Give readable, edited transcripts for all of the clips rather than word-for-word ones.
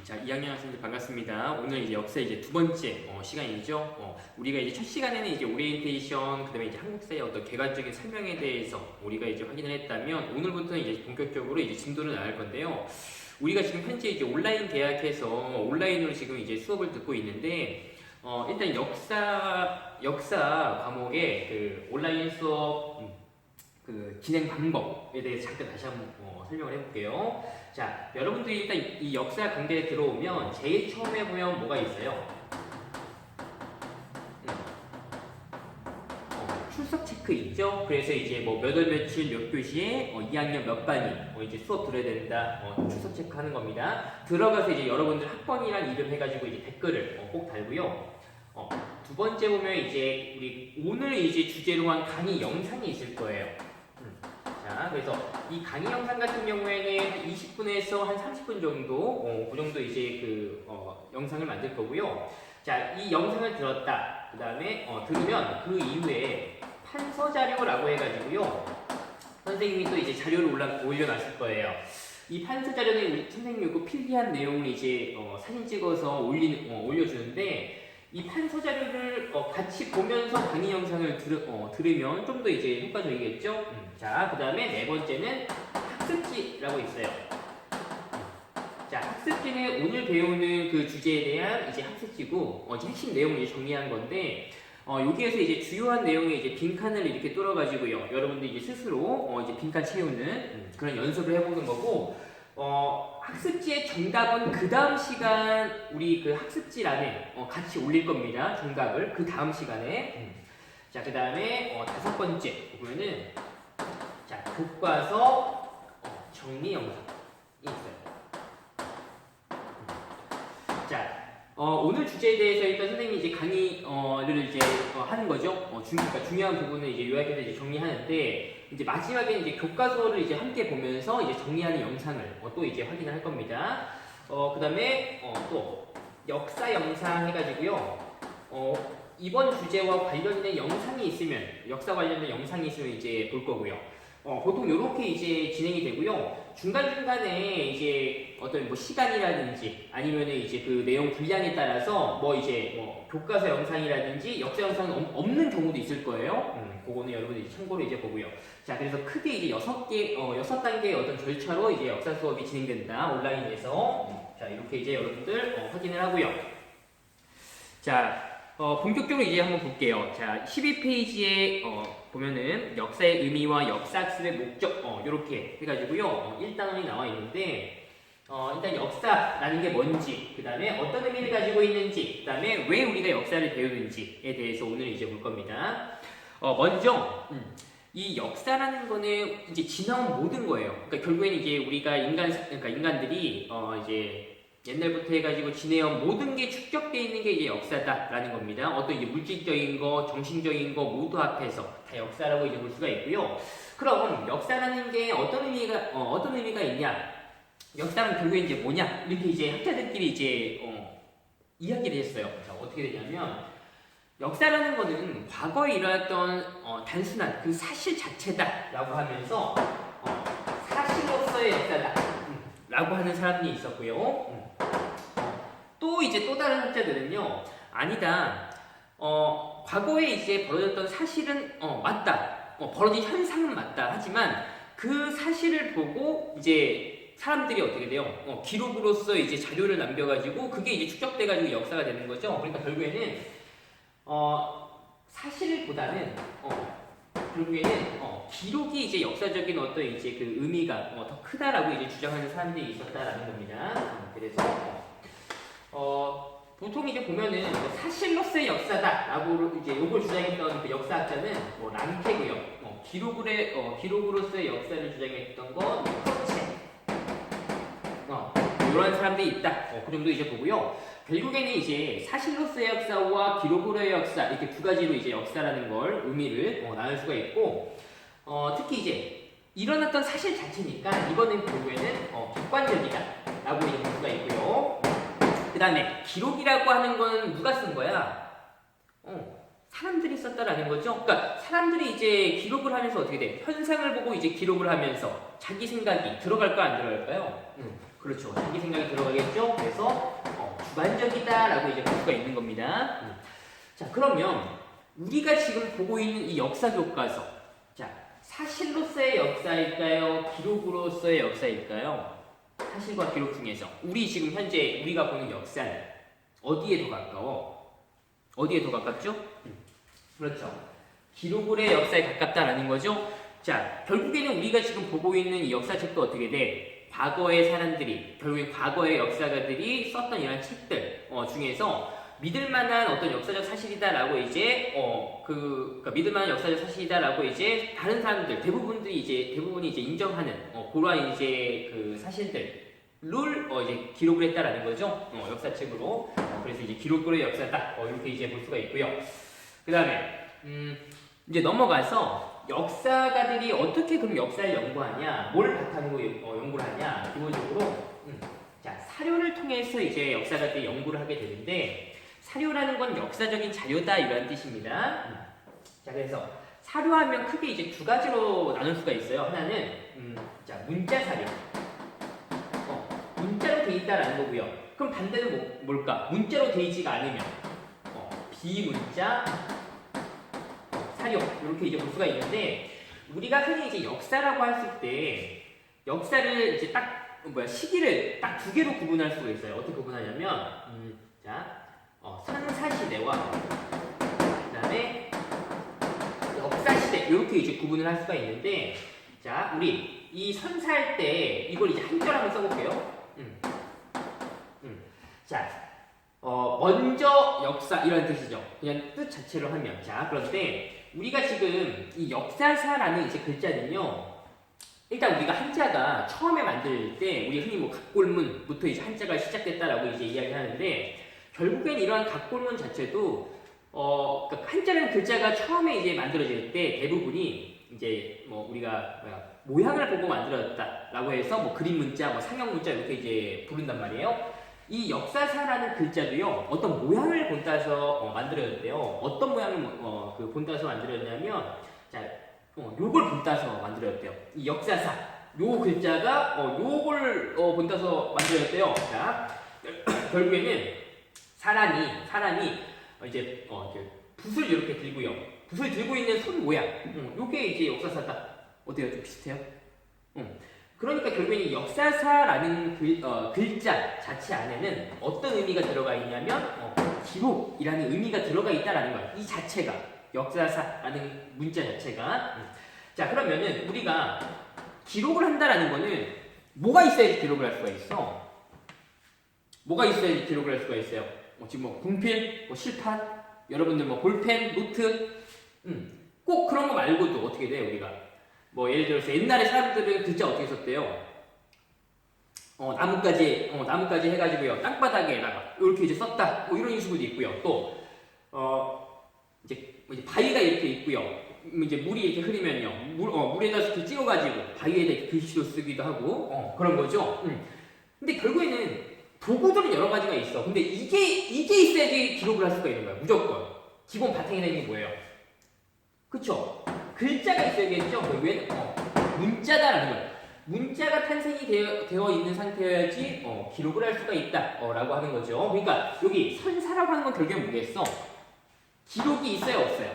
자, 2학년 학생들 반갑습니다. 오늘 이제 역사 이제 두 번째 시간이죠. 우리가 이제 첫 시간에는 이제 오리엔테이션, 그다음에 이제 한국사의 어떤 개괄적인 설명에 대해서 우리가 이제 확인을 했다면 오늘부터는 이제 본격적으로 이제 진도를 나갈 건데요. 우리가 지금 현재 이제 온라인 계약해서 온라인으로 지금 이제 수업을 듣고 있는데 일단 역사 과목의 그 온라인 수업 그 진행 방법에 대해서 잠깐 다시 한번 설명을 해볼게요. 자, 여러분들이 일단 이 역사 강좌에 들어오면 제일 처음에 보면 뭐가 있어요? 출석 체크 있죠? 그래서 이제 뭐 몇 월 며칠 몇 교시에 2학년 몇 반이 이제 수업 들어야 된다. 출석 체크하는 겁니다. 들어가서 이제 여러분들 학번이랑 이름 해가지고 이제 댓글을 꼭 달고요. 두 번째 보면 이제 우리 오늘 이제 주제로 한 강의 영상이 있을 거예요. 자, 그래서 이 강의 영상 같은 경우에는 한 20분에서 한 30분 정도, 그 정도 이제 영상을 만들 거고요. 자, 이 영상을 들었다. 그 다음에 들으면 그 이후에 판서 자료라고 해가지고요. 선생님이 또 이제 자료를 올려놨을 거예요. 이 판서 자료는 우리 선생님이 그 필기한 내용을 이제 사진 찍어서 올려주는데 이 판서 자료를 같이 보면서 강의 영상을 들으면 좀 더 이제 효과적이겠죠? 자, 그 다음에 네 번째는 학습지라고 있어요. 자, 학습지는 오늘 배우는 그 주제에 대한 이제 학습지고, 이제 핵심 내용을 이제 정리한 건데, 여기에서 이제 주요한 내용의 이제 빈칸을 이렇게 뚫어가지고요. 여러분들이 이제 스스로 이제 빈칸 채우는 그런 연습을 해보는 거고, 학습지의 정답은 그 다음 시간 우리 그 학습지란에 같이 올릴 겁니다. 정답을 그 다음 시간에. 자, 그 다음에 다섯 번째 보면은 자, 교과서 정리 영상이 있어요. 자, 오늘 주제에 대해서 일단 선생님이 이제 강의를 이제 하는 거죠. 그러니까 중요한 부분을 이제 요약해서 이제 정리하는데, 이제 마지막에 이제 교과서를 이제 함께 보면서 이제 정리하는 영상을 또 이제 확인을 할 겁니다. 그 다음에 또 역사 영상 해가지고요. 이번 주제와 관련된 영상이 있으면, 역사 관련된 영상이 있으면 이제 볼 거고요. 보통 이렇게 이제 진행이 되고요. 중간중간에 이제 어떤 뭐 시간이라든지 아니면은 이제 그 내용 분량에 따라서 뭐 이제 뭐 교과서 영상이라든지 역사 영상은 없는 경우도 있을 거예요. 그거는 여러분들이 참고로 이제 보고요. 자, 그래서 크게 이제 6단계의 어떤 절차로 이제 역사 수업이 진행된다. 온라인에서. 자, 이렇게 이제 여러분들 확인을 하고요. 자, 본격적으로 이제 한번 볼게요. 자, 12페이지에 보면은 역사의 의미와 역사학습의 목적 이렇게 해가지고요. 1단원이 나와 있는데 일단 역사라는 게 뭔지, 그 다음에 어떤 의미를 가지고 있는지, 그 다음에 왜 우리가 역사를 배우는지에 대해서 오늘 이제 볼 겁니다. 먼저 이 역사라는 거는 이제 지나온 모든 거예요. 그러니까 결국에는 이제 우리가 인간들이 이제 옛날부터 해가지고 지내온 모든 게 축적되어 있는 게 이제 역사다라는 겁니다. 어떤 이제 물질적인 거, 정신적인 거 모두 합해서 다 역사라고 이제 볼 수가 있고요. 그럼 역사라는 게 어떤 의미가 있냐? 역사는 결국에 이제 뭐냐? 이렇게 이제 학자들끼리 이제 이야기를 했어요. 자, 어떻게 되냐면 역사라는 거는 과거에 일어났던 단순한 그 사실 자체다라고 하면서 사실로서의 역사다. 라고 하는 사람이 있었고요. 또 이제 또 다른 학자들은요, 아니다. 과거에 이제 벌어졌던 사실은 맞다. 벌어진 현상은 맞다. 하지만 그 사실을 보고 이제 사람들이 어떻게 돼요? 기록으로서 이제 자료를 남겨가지고 그게 이제 축적돼가지고 역사가 되는 거죠. 그러니까 결국에는 사실보다는 결국에는 기록이 이제 역사적인 어떤 이제 그 의미가 더 크다라고 이제 주장하는 사람들이 있었다라는 겁니다. 그래서 보통 이제 보면은 사실로서의 역사다라고 이제 요걸 주장했던 그 역사학자는 랑케고요. 기록으로서의 역사를 주장했던 건 허체. 이런 사람들이 있다. 그 정도 이제 보고요. 결국에는 이제 사실로서의 역사와 기록으로의 역사 이렇게 두 가지로 이제 역사라는 걸 의미를 나눌 수가 있고, 특히 이제 일어났던 사실 자체니까 이거는 결국에는 객관적이다라고 이제 볼 수가 있고요. 그 다음에 기록이라고 하는 건 누가 쓴 거야? 사람들이 썼다라는 거죠. 그러니까 사람들이 이제 기록을 하면서 어떻게 돼? 현상을 보고 이제 기록을 하면서 자기 생각이 들어갈까 안 들어갈까요? 그렇죠. 자기 생각이 들어가겠죠. 그래서 주관적이다라고 이제 볼 수가 있는 겁니다. 자, 그러면 우리가 지금 보고 있는 이 역사 교과서, 자, 사실로서의 역사일까요? 기록으로서의 역사일까요? 사실과 기록 중에서 우리 지금 현재 우리가 보는 역사는 어디에 더 가까워? 어디에 더 가깝죠? 그렇죠. 기록의 역사에 가깝다라는 거죠. 자, 결국에는 우리가 지금 보고 있는 이 역사책도 어떻게 돼? 과거의 사람들이, 결국엔 과거의 역사가들이 썼던 이런 책들 중에서 믿을 만한 어떤 역사적 사실이다라고 이제 그러니까 믿을 만한 역사적 사실이다라고 이제 다른 사람들 대부분이 이제 인정하는 그러한 이제 그 사실들을 이제 기록을 했다라는 거죠. 역사책으로. 그래서 이제 기록으로의 역사다. 이렇게 이제 볼 수가 있고요. 그다음에 이제 넘어가서 역사가들이 어떻게 그럼 역사를 연구하냐, 뭘 바탕으로 연구를 하냐, 기본적으로 자, 사료를 통해서 이제 역사가들이 연구를 하게 되는데. 사료라는 건 역사적인 자료다 이런 뜻입니다. 자, 그래서 사료하면 크게 이제 두 가지로 나눌 수가 있어요. 하나는 자, 문자 사료. 문자로 돼 있다라는 거고요. 그럼 반대는 뭘까? 문자로 돼 있지가 않으면 비문자 사료 이렇게 이제 볼 수가 있는데 우리가 흔히 이제 역사라고 했을 때 역사를 이제 딱 시기를 딱 두 개로 구분할 수가 있어요. 어떻게 구분하냐면 자. 선사시대와 그다음에 역사시대 이렇게 이제 구분을 할 수가 있는데 자 우리 이 선사할 때 이걸 이제 한 줄 한번 써볼게요. 자 먼저 역사 이런 뜻이죠. 그냥 뜻 자체로 하면 자 그런데 우리가 지금 이 역사사라는 이제 글자는요. 일단 우리가 한자가 처음에 만들 때 우리 흔히 각골문부터 이제 한자가 시작됐다라고 이제 이야기하는데. 결국엔 이러한 각골문 자체도 그러니까 한자라는 글자가 처음에 이제 만들어질 때 대부분이 이제 우리가 모양을 보고 만들어졌다라고 해서 그림 문자, 상형 문자 이렇게 이제 부른단 말이에요. 이 역사사라는 글자도요 어떤 모양을 본따서 만들어졌대요. 어떤 모양을 본따서 만들어졌냐면 자 요걸 본따서 만들어졌대요. 이 역사사 요 글자가 요걸 본따서 만들어졌대요. 자 결국에는 사람이 이제 붓을 이렇게 들고요. 붓을 들고 있는 손 모양. 요게 이제 역사사다. 어때요? 좀 비슷해요? 그러니까 결국에는 역사사라는 글자 자체 안에는 어떤 의미가 들어가 있냐면 기록이라는 의미가 들어가 있다라는 거예요. 이 자체가 역사사라는 문자 자체가. 자 그러면은 우리가 기록을 한다라는 거는 뭐가 있어야지 기록을 할 수가 있어? 뭐가 있어야지 기록을 할 수가 있어요? 지금 분필, 실판, 여러분들 볼펜, 노트, 꼭 그런 거 말고도 어떻게 돼요 우리가? 예를 들어서 옛날에 사람들은 글자 어떻게 썼대요? 나뭇가지 해가지고요 땅바닥에다가 이렇게 이제 썼다. 이런 식으로 있고요. 또 이제 바위가 이렇게 있고요. 이제 물이 이렇게 흐르면요 물에다 이렇게 찍어가지고 바위에다 이렇게 글씨로 쓰기도 하고 그런 거죠. 근데 결국에는 도구들은 여러 가지가 있어. 근데 이게 있어야지 기록을 할 수가 있는 거야. 무조건. 기본 바탕에 있는 게 뭐예요? 그쵸? 글자가 있어야겠죠? 결국에는 문자다라는 거예요. 문자가 탄생이 되어 있는 상태여야지 기록을 할 수가 있다라고 하는 거죠. 그러니까 여기 선사라고 하는 건 결국엔 뭐겠어? 기록이 있어요, 없어요?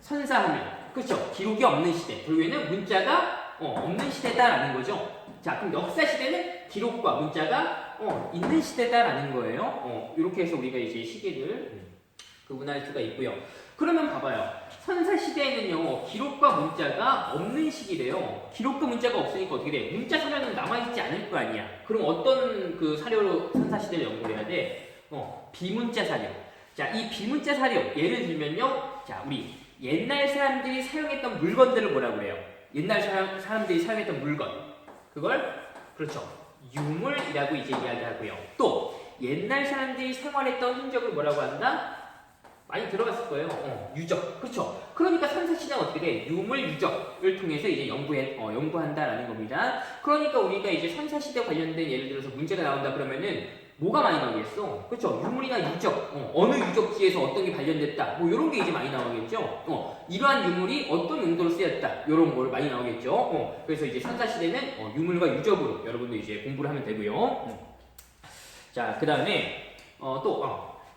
선사하면 그쵸? 기록이 없는 시대. 결국에는 문자가 없는 시대다라는 거죠. 자, 그럼 역사 시대는 기록과 문자가 있는 시대다라는 거예요. 이렇게 해서 우리가 이제 시기를 구분할 수가 있고요. 그러면 봐봐요. 선사 시대에는요 기록과 문자가 없는 시기래요. 기록과 문자가 없으니까 어떻게 돼? 문자 사료는 남아있지 않을 거 아니야. 그럼 어떤 그 사료로 선사 시대를 연구를 해야 돼? 비문자 사료. 자, 이 비문자 사료 예를 들면요. 자, 우리 옛날 사람들이 사용했던 물건들을 뭐라고 그래요? 옛날 사람들이 사용했던 물건. 그걸 그렇죠. 유물이라고 이제 이야기하고요. 또 옛날 사람들이 생활했던 흔적을 뭐라고 한다? 많이 들어봤을 거예요. 유적. 그렇죠. 그러니까 선사시대는 어떻게 돼? 유물 유적을 통해서 이제 연구한다라는 겁니다. 그러니까 우리가 이제 선사시대 관련된 예를 들어서 문제가 나온다 그러면은 뭐가 많이 나오겠어? 그렇죠? 유물이나 유적, 어느 유적지에서 어떤 게 발견됐다, 뭐 이런 게 이제 많이 나오겠죠. 이러한 유물이 어떤 용도로 쓰였다, 이런 걸 많이 나오겠죠. 그래서 이제 선사시대는 유물과 유적으로 여러분들 이제 공부를 하면 되고요. 자, 그 다음에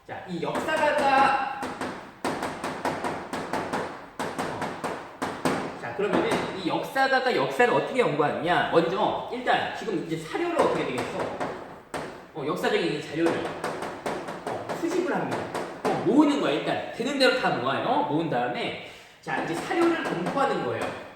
자, 이 역사가가 자, 그러면은 이 역사가가 역사를 어떻게 연구하느냐? 먼저 일단 지금 이제 사료를 어떻게 되겠어? 역사적인 자료를 수집을 합니다. 모으는 거야. 일단 되는 대로 다 모아요. 모은 다음에 자, 이제 사료를 공부하는 거예요.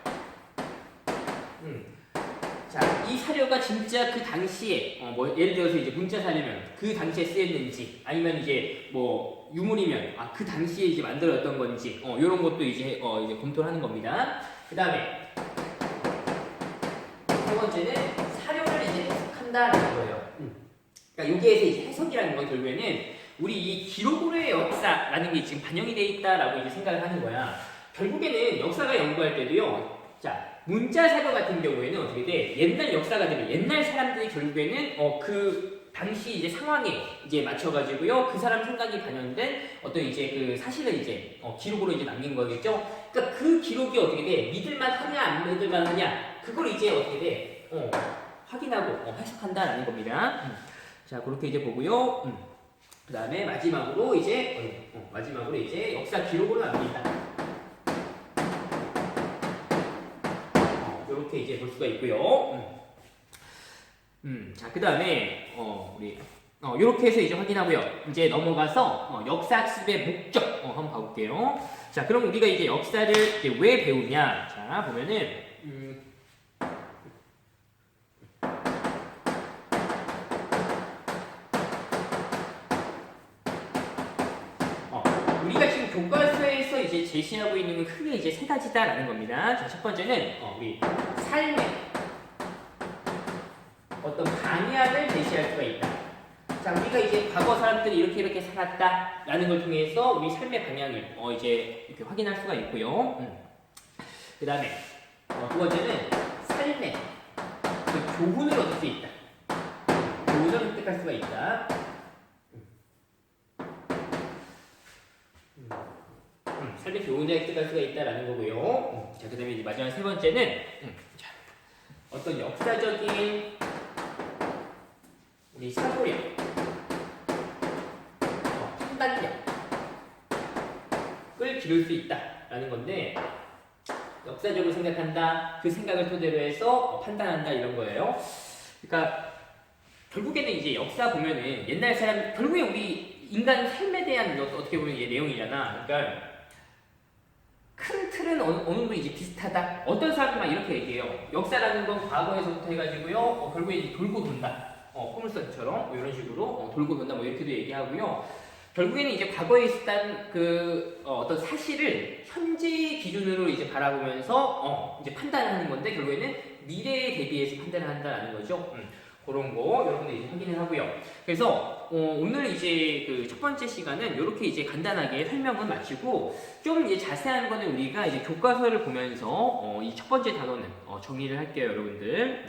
자, 이 사료가 진짜 그 당시에 뭐 예를 들어서 이제 문자 사료면 그 당시에 쓰였는지, 아니면 이제 뭐 유물이면 그 당시에 이제 만들어졌던 건지 이런 것도 이제 이제 검토를 하는 겁니다. 그 다음에 세 번째는 사료를 이제 해석한다는 거예요. 그러니까 여기에서 이제 해석이라는 건 결국에는 우리 이 기록으로의 역사라는 게 지금 반영이 돼 있다라고 이제 생각을 하는 거야. 결국에는 역사가 연구할 때도요. 자, 문자 사료 같은 경우에는 어떻게 돼? 옛날 역사가들이, 옛날 사람들이 결국에는 그 당시 이제 상황에 이제 맞춰가지고요. 그 사람 생각이 반영된 어떤 이제 그 사실을 이제 기록으로 이제 남긴 거겠죠. 그러니까 그 기록이 어떻게 돼? 믿을만 하냐 안 믿을만 하냐? 그걸 이제 어떻게 돼? 확인하고 해석한다라는 겁니다. 자, 그렇게 이제 보고요. 그 다음에 마지막으로 이제 역사 기록으로 남긴다. 이렇게 이제 볼 수가 있고요. 자, 그 다음에 우리 이렇게 해서 이제 확인하고요. 이제 넘어가서 역사학습의 목적 한번 봐볼게요. 자, 그럼 우리가 이제 역사를 이제 왜 배우냐? 자, 보면은 우리가 지금 교과서에서 이제 제시하고 있는 건 크게 이제 세 가지다라는 겁니다. 자, 첫 번째는 우리 삶의 어떤 방향을 제시할 수가 있다. 자, 우리가 이제 과거 사람들이 이렇게 살았다라는 걸 통해서 우리 삶의 방향을 이제 이렇게 확인할 수가 있고요. 그 다음에 두 번째는 삶의 그 교훈을 얻을 수 있다. 교훈을 획득할 수가 있다. 삶의 교훈을 획득할 수가 있다라는 거고요. 자, 그 다음에 이제 마지막 세 번째는 자, 어떤 역사적인 우리 사고력, 판단력을 기를 수 있다라는 건데, 역사적으로 생각한다, 그 생각을 토대로 해서 판단한다 이런 거예요. 그러니까 결국에는 이제 역사 보면은 옛날 사람, 결국에 우리 인간 삶에 대한 어떻게 보면 이게 내용이잖아. 그러니까 큰 틀은 어느 정도 이제 비슷하다. 어떤 사람은 막 이렇게 얘기해요. 역사라는 건 과거에서부터 해가지고요. 결국에 이제 돌고 돈다. 포물선처럼 뭐 이런 식으로 돌고 돈다. 뭐 이렇게도 얘기하고요. 결국에는 이제 과거에 있었던 그 어떤 사실을 현재 기준으로 이제 바라보면서 이제 판단하는 건데, 결국에는 미래에 대비해서 판단을 한다는 거죠. 그런 거 여러분들 이제 확인을 하고요. 그래서 오늘 이제 그 첫 번째 시간은 이렇게 이제 간단하게 설명은 마치고, 좀 이제 자세한 거는 우리가 이제 교과서를 보면서 이 첫 번째 단어는 정리를 할게요, 여러분들.